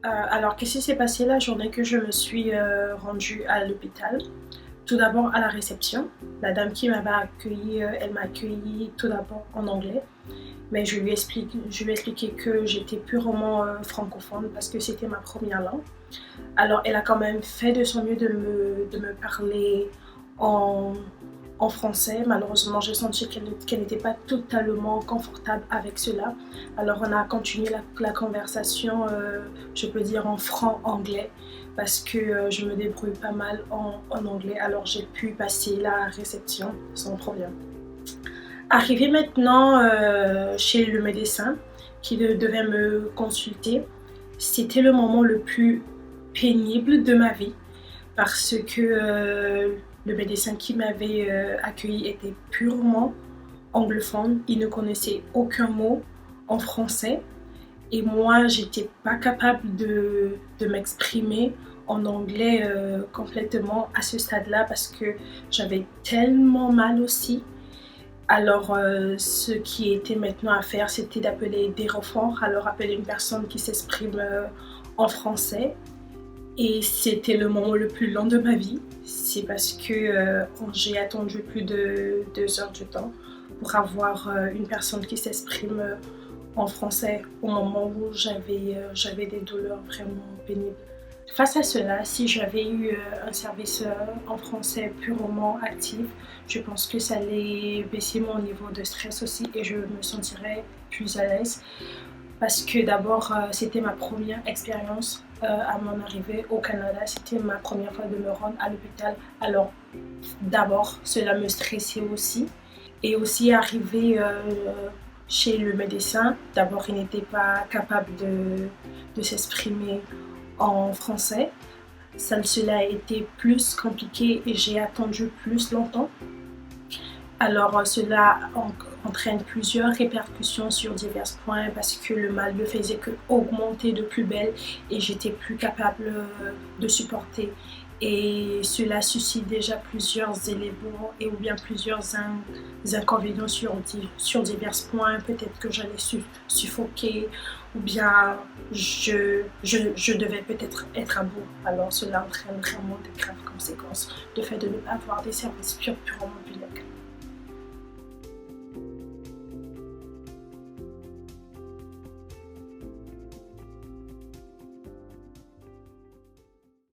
Alors, qu'est-ce qui s'est passé la journée que je me suis rendue à l'hôpital? Tout d'abord à la réception, la dame qui m'avait accueillie, elle m'a accueillie tout d'abord en anglais, mais je lui ai expliqué que j'étais purement francophone parce que c'était ma première langue. Alors, elle a quand même fait de son mieux de me parler en, en français. Malheureusement, j'ai senti qu'elle n'était pas totalement confortable avec cela. Alors, on a continué la conversation, je peux dire en franc-anglais, parce que je me débrouille pas mal en anglais. Alors, j'ai pu passer la réception sans problème. Arrivé maintenant chez le médecin qui devait me consulter, c'était le moment le plus pénible de ma vie parce que le médecin qui m'avait accueilli était purement anglophone. Il ne connaissait aucun mot en français et moi, j'étais pas capable de m'exprimer en anglais complètement à ce stade-là parce que j'avais tellement mal aussi. Alors, ce qui était maintenant à faire, c'était d'appeler des renforts, alors appeler une personne qui s'exprime en français. Et c'était le moment le plus long de ma vie. C'est parce que j'ai attendu plus de 2 heures de temps pour avoir une personne qui s'exprime en français au moment où j'avais des douleurs vraiment pénibles. Face à cela, si j'avais eu un service en français purement actif, je pense que ça allait baisser mon niveau de stress aussi et je me sentirais plus à l'aise. Parce que d'abord, c'était ma première expérience à mon arrivée au Canada. C'était ma première fois de me rendre à l'hôpital. Alors, d'abord, cela me stressait aussi. Et aussi, arriver chez le médecin, d'abord, il n'était pas capable de s'exprimer en français. Cela a été plus compliqué et j'ai attendu plus longtemps. Alors cela entraîne plusieurs répercussions sur divers points parce que le mal ne faisait que augmenter de plus belle et j'étais plus capable de supporter. Et cela suscite déjà plusieurs éléments et ou bien plusieurs inconvénients sur divers points. Peut-être que j'allais suffoquer ou bien je devais peut-être être à bout. Alors cela entraîne vraiment de graves conséquences, le fait de ne pas avoir des services purement bilingues.